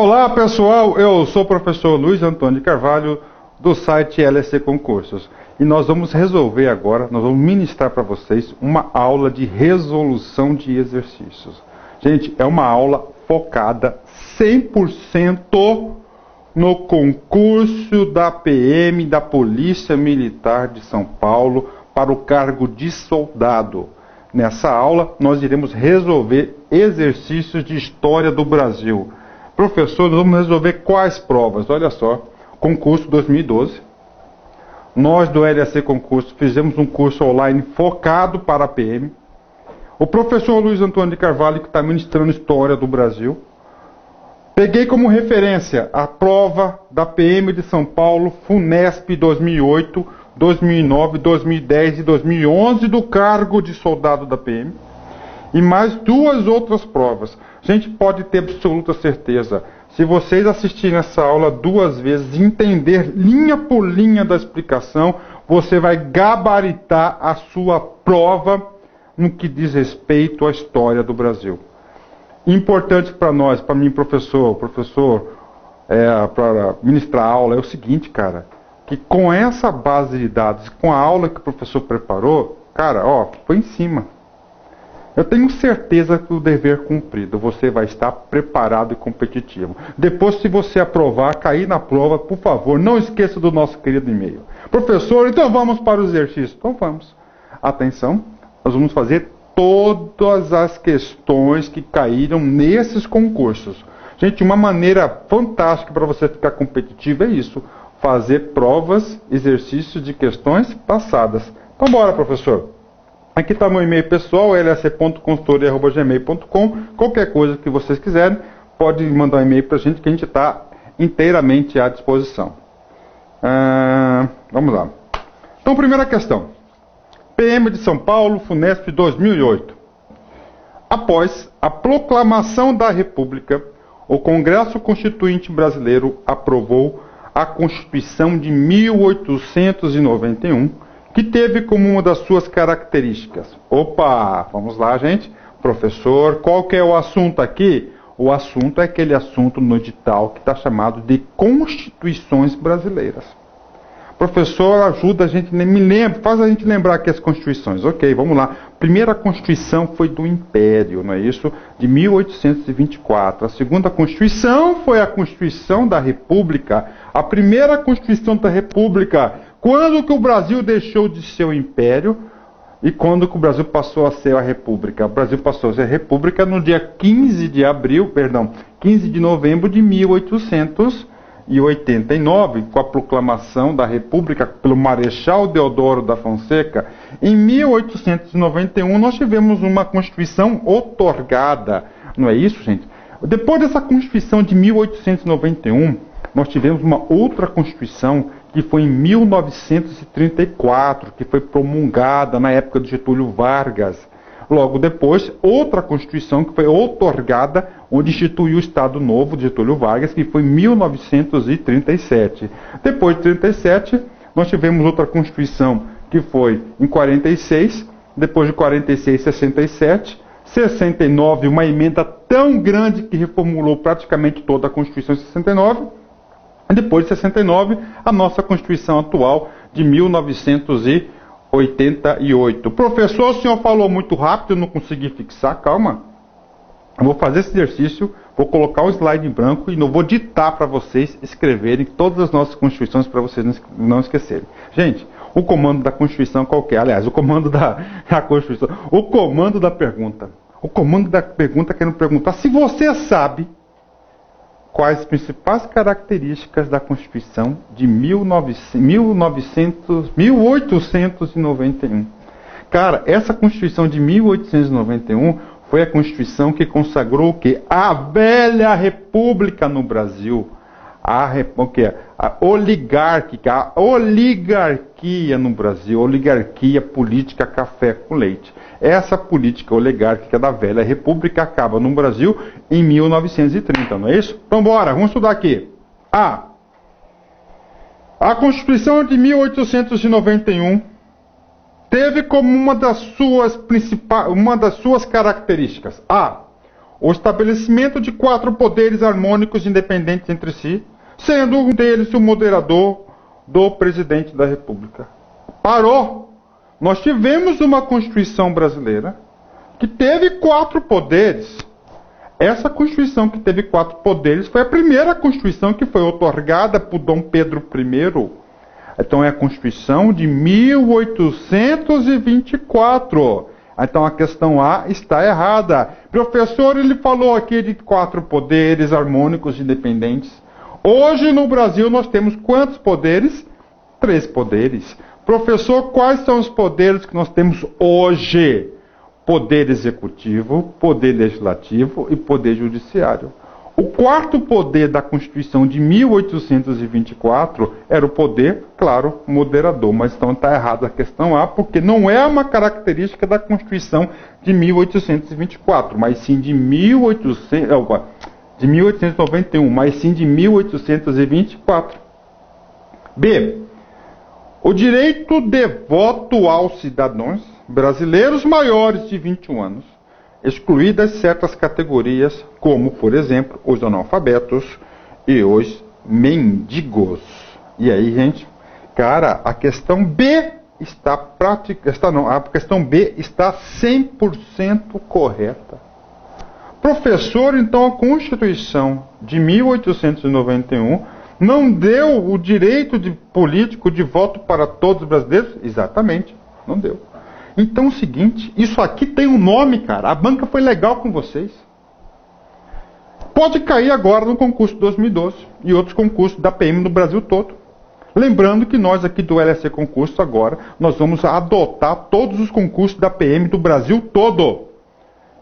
Olá pessoal, eu sou o professor Luiz Antônio de Carvalho do site LSC Concursos e nós vamos resolver agora, nós vamos ministrar para vocês uma aula de resolução de exercícios. Gente, é uma aula focada 100% no concurso da PM da Polícia Militar de São Paulo para o cargo de soldado. Nessa aula nós iremos resolver exercícios de história do Brasil. Professor, nós vamos resolver quais provas? Olha só, concurso 2012. Nós do LSC Concurso fizemos um curso online focado para a PM. O professor Luiz Antônio de Carvalho, que está ministrando História do Brasil. Peguei como referência a prova da PM de São Paulo, FUNESP 2008, 2009, 2010 e 2011 do cargo de soldado da PM. E mais duas outras provas. A gente pode ter absoluta certeza, se vocês assistirem essa aula duas vezes e entender linha por linha da explicação, você vai gabaritar a sua prova no que diz respeito à história do Brasil. Importante para nós, para mim, professor, para ministrar a aula, é o seguinte, cara, que com essa base de dados, com a aula que o professor preparou, cara, ó, foi em cima. Eu tenho certeza que o dever cumprido, você vai estar preparado e competitivo. Depois, se você aprovar, cair na prova, por favor, não esqueça do nosso querido e-mail. Professor, então vamos para o exercício. Então vamos. Atenção, nós vamos fazer todas as questões que caíram nesses concursos. Gente, uma maneira fantástica para você ficar competitivo é isso. Fazer provas, exercícios de questões passadas. Então bora, professor. Aqui está meu e-mail pessoal, lsc.consultoria@gmail.com. Qualquer coisa que vocês quiserem, pode mandar um e-mail para a gente que a gente está inteiramente à disposição. Vamos lá. Então, primeira questão. PM de São Paulo, FUNESP 2008. Após a proclamação da República, o Congresso Constituinte Brasileiro aprovou a Constituição de 1891, que teve como uma das suas características. Opa, vamos lá, gente. Professor, qual que é o assunto aqui? O assunto é aquele assunto no edital que está chamado de Constituições Brasileiras. Professor, ajuda a gente, faz a gente lembrar aqui as Constituições. Ok, vamos lá. Primeira Constituição foi do Império, não é isso? De 1824. A segunda Constituição foi a Constituição da República. A primeira Constituição da República. Quando que o Brasil deixou de ser o Império e quando que o Brasil passou a ser a República? O Brasil passou a ser a República no dia 15 de novembro de 1889, com a proclamação da República pelo Marechal Deodoro da Fonseca. Em 1891 nós tivemos uma Constituição outorgada, não é isso, gente? Depois dessa Constituição de 1891, nós tivemos uma outra Constituição que foi em 1934, que foi promulgada na época de Getúlio Vargas. Logo depois, outra Constituição que foi outorgada, onde instituiu o Estado Novo de Getúlio Vargas, que foi em 1937. Depois de 1937, nós tivemos outra Constituição que foi em 46, depois de 46, 67, 69, uma emenda tão grande que reformulou praticamente toda a Constituição de 69, e depois de 69, a nossa Constituição atual de 1988. Professor, o senhor falou muito rápido, eu não consegui fixar, calma. Eu vou fazer esse exercício, vou colocar um slide em branco e não vou ditar para vocês escreverem todas as nossas Constituições para vocês não esquecerem. Gente, o comando da Constituição qualquer, aliás, o comando da Constituição, o comando da pergunta. O comando da pergunta querendo perguntar se você sabe quais as principais características da Constituição de 1891. Cara, essa Constituição de 1891 foi a Constituição que consagrou o quê? A velha República no Brasil. A oligarquia no Brasil, oligarquia política café com leite. Essa política oligárquica da velha República acaba no Brasil em 1930, não é isso? Então bora, vamos estudar aqui. A Constituição de 1891 teve como uma das suas características o estabelecimento de 4 poderes harmônicos independentes entre si, sendo um deles o moderador do presidente da República. Parou! Nós tivemos uma Constituição brasileira que teve 4 poderes. Essa Constituição que teve 4 poderes foi a primeira Constituição que foi outorgada por Dom Pedro I. Então é a Constituição de 1824. Então a questão A está errada. Professor, ele falou aqui de 4 poderes harmônicos independentes. Hoje no Brasil nós temos quantos poderes? 3 poderes. Professor, quais são os poderes que nós temos hoje? Poder executivo, poder legislativo e poder judiciário. O 4º poder da Constituição de 1824 era o poder, claro, moderador. Mas então está errada a questão A, porque não é uma característica da Constituição de 1824, mas sim de 1891, mas sim de 1824. B. O direito de voto aos cidadãos brasileiros maiores de 21 anos, excluídas certas categorias, como, por exemplo, os analfabetos e os mendigos. E aí, gente, cara, a questão B está a questão B está 100% correta. Professor, então a Constituição de 1891 não deu o direito político de voto para todos os brasileiros? Exatamente, não deu. Então é o seguinte, isso aqui tem um nome, cara. A banca foi legal com vocês. Pode cair agora no concurso de 2012 e outros concursos da PM no Brasil todo. Lembrando que nós aqui do LSC Concurso agora, nós vamos adotar todos os concursos da PM do Brasil todo.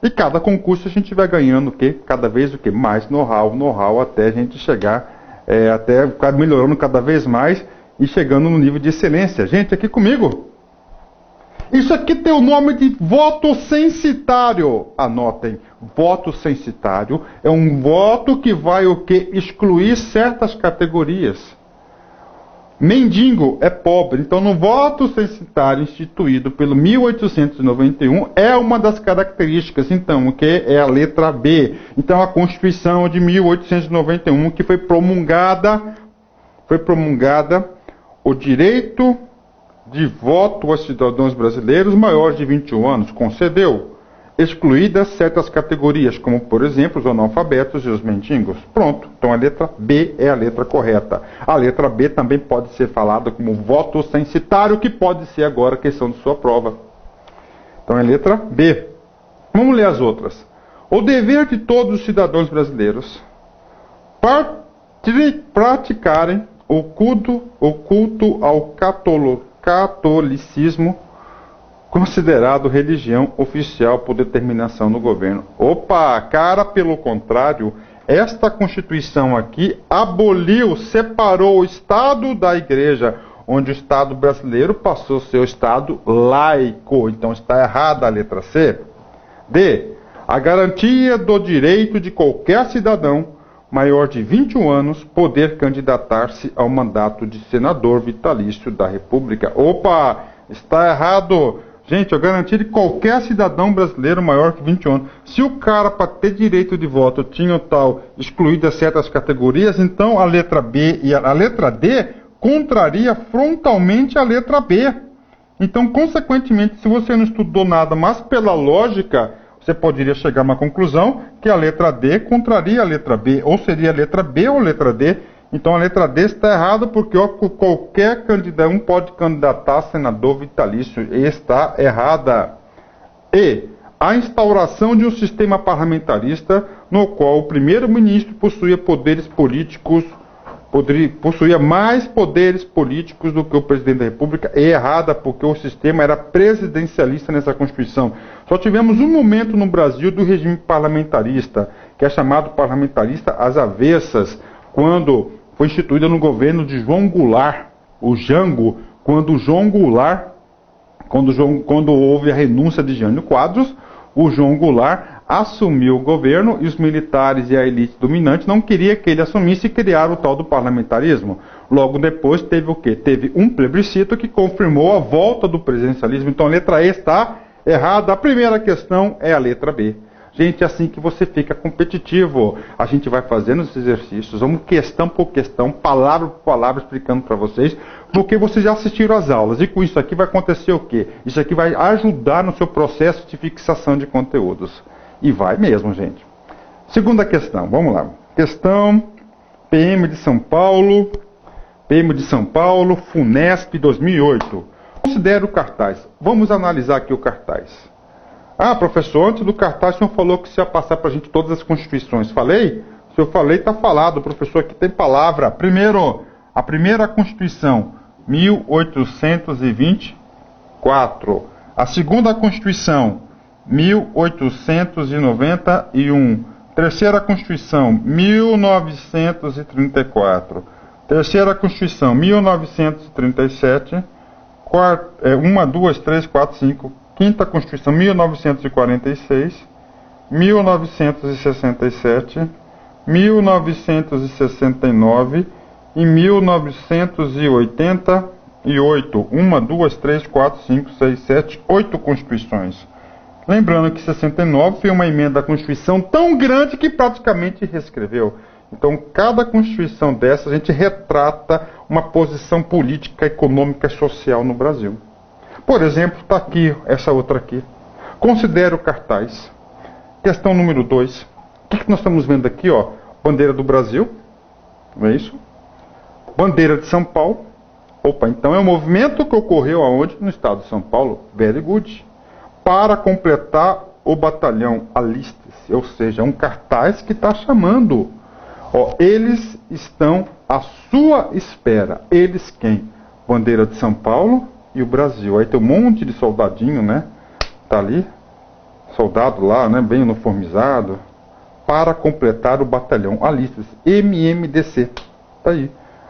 E cada concurso a gente vai ganhando o quê? Cada vez o quê? Mais know-how, até a gente chegar, até ficar melhorando cada vez mais e chegando no nível de excelência. Gente, aqui comigo. Isso aqui tem o nome de voto censitário. Anotem, voto censitário é um voto que vai o quê? Excluir certas categorias. Mendigo é pobre, então no voto censitário instituído pelo 1891 é uma das características, então, o que é a letra B. Então a Constituição de 1891 que foi promulgada o direito de voto aos cidadãos brasileiros maiores de 21 anos, concedeu, excluídas certas categorias, como, por exemplo, os analfabetos e os mendigos. Pronto, então a letra B é a letra correta. A letra B também pode ser falada como voto censitário, que pode ser agora a questão de sua prova. Então é a letra B. Vamos ler as outras. O dever de todos os cidadãos brasileiros praticarem o culto ao catolicismo, considerado religião oficial por determinação do governo. Opa, cara, pelo contrário, esta Constituição aqui aboliu, separou o Estado da Igreja, onde o Estado brasileiro passou a ser o Estado laico. Então está errada a letra C. D. A garantia do direito de qualquer cidadão maior de 21 anos poder candidatar-se ao mandato de senador vitalício da República. Opa, está errado. Gente, a garantia de qualquer cidadão brasileiro maior que 21 anos. Se o cara, para ter direito de voto, tinha tal excluídas certas categorias, então a letra B e a letra D contraria frontalmente a letra B. Então, consequentemente, se você não estudou nada, mas pela lógica, você poderia chegar a uma conclusão que a letra D contraria a letra B, ou seria a letra B ou a letra D. Então a letra D está errada porque qualquer candidato pode candidatar a senador vitalício. E está errada. E a instauração de um sistema parlamentarista no qual o primeiro-ministro possuía mais poderes políticos do que o presidente da República. É errada porque o sistema era presidencialista nessa Constituição. Só tivemos um momento no Brasil do regime parlamentarista, que é chamado parlamentarista às avessas, quando foi instituída no governo de João Goulart, o Jango, quando houve a renúncia de Jânio Quadros, o João Goulart assumiu o governo e os militares e a elite dominante não queriam que ele assumisse e criaram o tal do parlamentarismo. Logo depois teve o quê? Teve um plebiscito que confirmou a volta do presidencialismo. Então a letra E está errada. A primeira questão é a letra B. Gente, é assim que você fica competitivo. A gente vai fazendo os exercícios, vamos questão por questão, palavra por palavra, explicando para vocês, porque vocês já assistiram às aulas. E com isso aqui vai acontecer o quê? Isso aqui vai ajudar no seu processo de fixação de conteúdos. E vai mesmo, gente. Segunda questão, vamos lá. Questão PM de São Paulo, Funesp 2008. Considere o cartaz. Vamos analisar aqui o cartaz. Ah, professor, antes do cartaz o senhor falou que você ia passar para a gente todas as constituições. Falei? Se eu falei, está falado. O professor aqui tem palavra. Primeiro, a primeira Constituição, 1824. A segunda Constituição, 1891. Terceira Constituição, 1934. Terceira Constituição, 1937. Quarta, 1, 2, 3, 4, 5. Quinta Constituição, 1946, 1967, 1969 e 1988. 1, 2, 3, 4, 5, 6, 7, 8 Constituições. Lembrando que 69 foi uma emenda à Constituição tão grande que praticamente reescreveu. Então, cada Constituição dessa, a gente retrata uma posição política, econômica e social no Brasil. Por exemplo, está aqui, essa outra aqui. Considere o cartaz. Questão número 2. O que nós estamos vendo aqui? Ó? Bandeira do Brasil. Não é isso? Bandeira de São Paulo. Opa, então é um movimento que ocorreu aonde? No estado de São Paulo. Very good. Para completar o batalhão, aliste-se. Ou seja, um cartaz que está chamando. Ó, eles estão à sua espera. Eles quem? Bandeira de São Paulo e o Brasil. Aí tem um monte de soldadinho, né? Tá ali. Soldado lá, né? Bem uniformizado. Para completar o batalhão. Aliste-se. MMDC. Tá aí.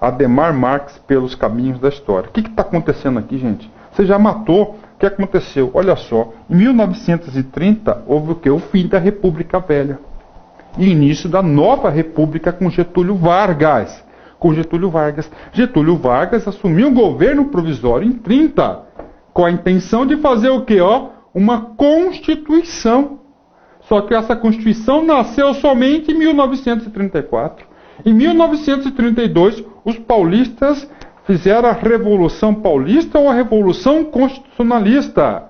Ademar Marques pelos caminhos da história. O que está acontecendo aqui, gente? Você já matou. O que aconteceu? Olha só. Em 1930, houve o quê? O fim da República Velha. E início da nova República com Getúlio Vargas. Getúlio Vargas assumiu o governo provisório em 30, com a intenção de fazer o quê? Ó, uma Constituição. Só que essa Constituição nasceu somente em 1934. Em 1932, os paulistas fizeram a Revolução Paulista ou a Revolução Constitucionalista.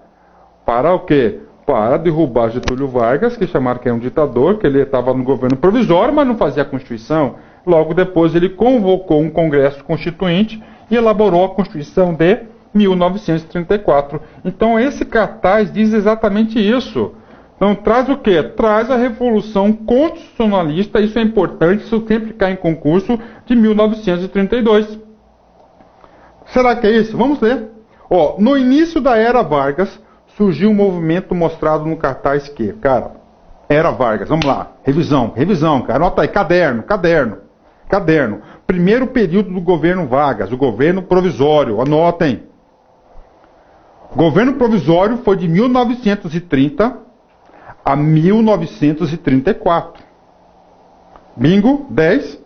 Para o quê? Para derrubar Getúlio Vargas, que chamaram que era um ditador, que ele estava no governo provisório, mas não fazia a Constituição. Logo depois ele convocou um Congresso Constituinte e elaborou a Constituição de 1934. Então esse cartaz diz exatamente isso. Então traz o quê? Traz a Revolução Constitucionalista, isso é importante, isso sempre cai em concurso, de 1932. Será que é isso? Vamos ler. Ó, no início da Era Vargas, surgiu um movimento mostrado no cartaz que, cara, Era Vargas, vamos lá, revisão, cara, anota aí, caderno. Primeiro período do governo Vargas, o governo provisório, anotem. O governo provisório foi de 1930 a 1934. Bingo, 10.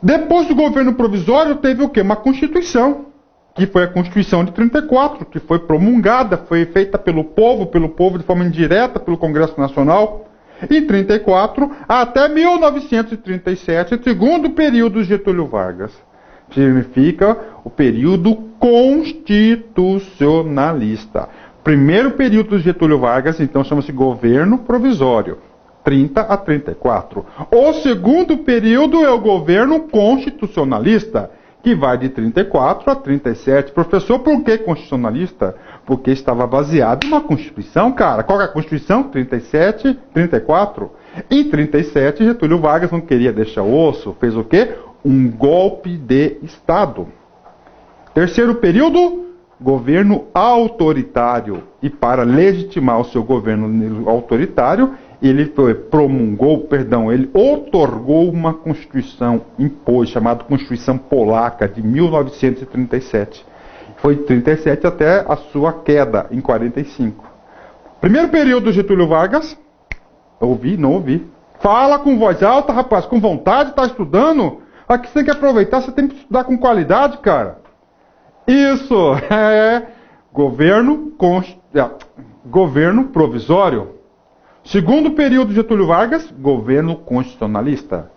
Depois do governo provisório teve o quê? Uma Constituição, que foi a Constituição de 34, que foi promulgada, foi feita pelo povo de forma indireta, pelo Congresso Nacional. Em 34 até 1937, segundo período de Getúlio Vargas. Significa o período constitucionalista. Primeiro período de Getúlio Vargas, então, chama-se governo provisório. 30 a 34. O segundo período é o governo constitucionalista, que vai de 34 a 37. Professor, por que constitucionalista? Porque estava baseado em uma Constituição, cara. Qual é a Constituição? 37, 34. Em 37, Getúlio Vargas não queria deixar osso. Fez o quê? Um golpe de Estado. Terceiro período, governo autoritário. E para legitimar o seu governo autoritário, ele ele outorgou uma Constituição, impôs, chamada Constituição Polaca, de 1937. Foi de 37 até a sua queda, em 45. Primeiro período do Getúlio Vargas. Ouvi? Não ouvi. Fala com voz alta, rapaz, com vontade, está estudando? Aqui você tem que aproveitar, você tem que estudar com qualidade, cara. Isso, governo provisório. Segundo período de Getúlio Vargas, governo constitucionalista.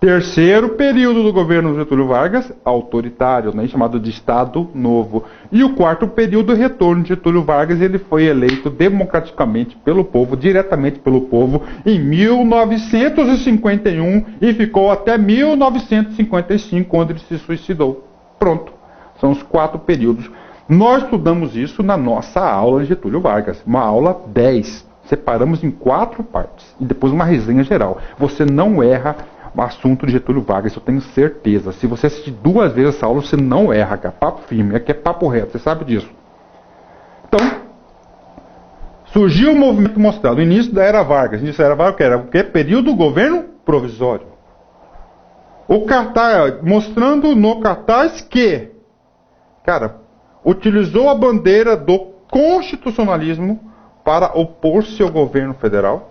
Terceiro período do governo Getúlio Vargas, autoritário, né, chamado de Estado Novo. E o quarto período, retorno de Getúlio Vargas, ele foi eleito democraticamente pelo povo, diretamente pelo povo, em 1951 e ficou até 1955, quando ele se suicidou. Pronto, são os 4 períodos. Nós estudamos isso na nossa aula de Getúlio Vargas, uma aula 10. Separamos em 4 partes e depois uma resenha geral. Você não erra assunto de Getúlio Vargas, eu tenho certeza. Se você assistir 2 vezes essa aula, você não erra, cara. Papo firme, aqui é papo reto, você sabe disso. Então, surgiu o movimento mostrado, o início da Era Vargas. O início da Era Vargas era o quê? Período do governo provisório. O cartaz, mostrando no cartaz que, cara, utilizou a bandeira do constitucionalismo para opor-se ao governo federal.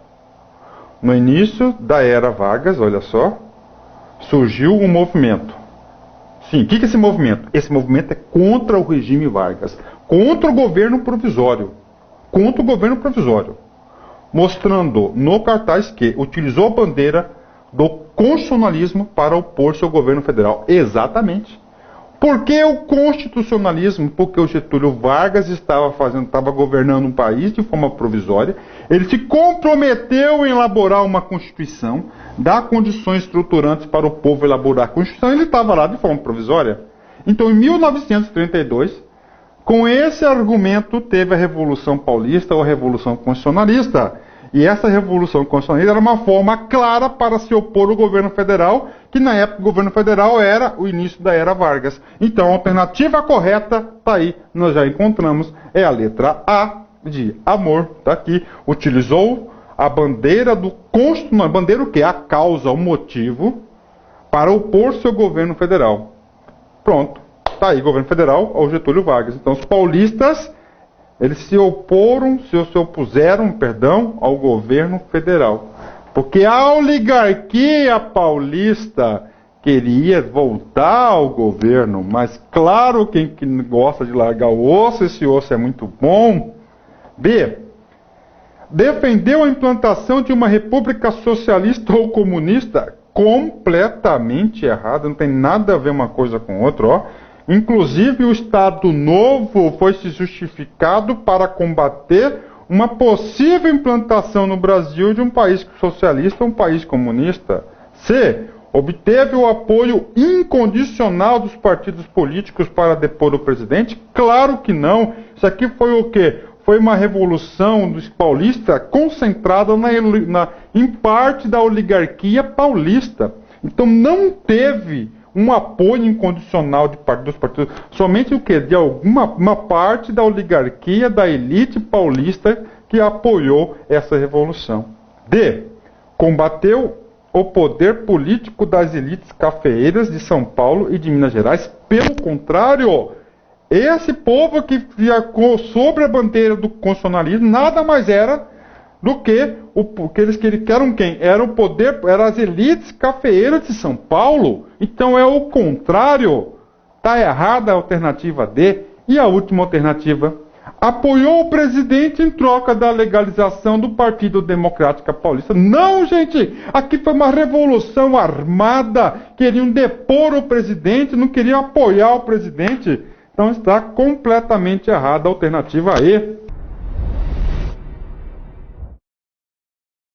No início da Era Vargas, olha só, surgiu um movimento. Sim, o que é esse movimento? Esse movimento é contra o regime Vargas, contra o governo provisório. Contra o governo provisório. Mostrando no cartaz que utilizou a bandeira do constitucionalismo para opor-se ao governo federal. Exatamente. Por que o constitucionalismo? Porque o Getúlio Vargas estava governando um país de forma provisória. Ele se comprometeu em elaborar uma Constituição, dar condições estruturantes para o povo elaborar a Constituição, e ele estava lá de forma provisória. Então, em 1932, com esse argumento, teve a Revolução Paulista ou a Revolução Constitucionalista. E essa Revolução Constitucionalista era uma forma clara para se opor ao governo federal, que na época o governo federal era o início da Era Vargas. Então, a alternativa correta, está aí, nós já encontramos, é a letra A de amor, está aqui. Utilizou a bandeira do constitucional, bandeira o quê? A causa, o motivo, para opor-se ao governo federal. Pronto, está aí, governo federal ao Getúlio Vargas. Então, os paulistas, eles se opuseram, ao governo federal. Porque a oligarquia paulista queria voltar ao governo, mas claro, quem gosta de largar o osso, esse osso é muito bom. B. Defendeu a implantação de uma república socialista ou comunista, completamente errada, não tem nada a ver uma coisa com outra, ó. Inclusive, o Estado Novo foi se justificado para combater uma possível implantação no Brasil de um país socialista ou um país comunista. C. Obteve o apoio incondicional dos partidos políticos para depor o presidente? Claro que não. Isso aqui foi o quê? Foi uma revolução dos paulistas concentrada em parte da oligarquia paulista. Então não teve um apoio incondicional dos partidos, somente o quê? De uma parte da oligarquia, da elite paulista que apoiou essa revolução. D. Combateu o poder político das elites cafeeiras de São Paulo e de Minas Gerais. Pelo contrário, esse povo que viajou sobre a bandeira do constitucionalismo nada mais era do que eles queriam quem? Era o poder, eram as elites cafeeiras de São Paulo. Então é o contrário. Está errada a alternativa D. E a última alternativa? Apoiou o presidente em troca da legalização do Partido Democrático Paulista. Não, gente! Aqui foi uma revolução armada. Queriam depor o presidente, não queriam apoiar o presidente. Então está completamente errada a alternativa E.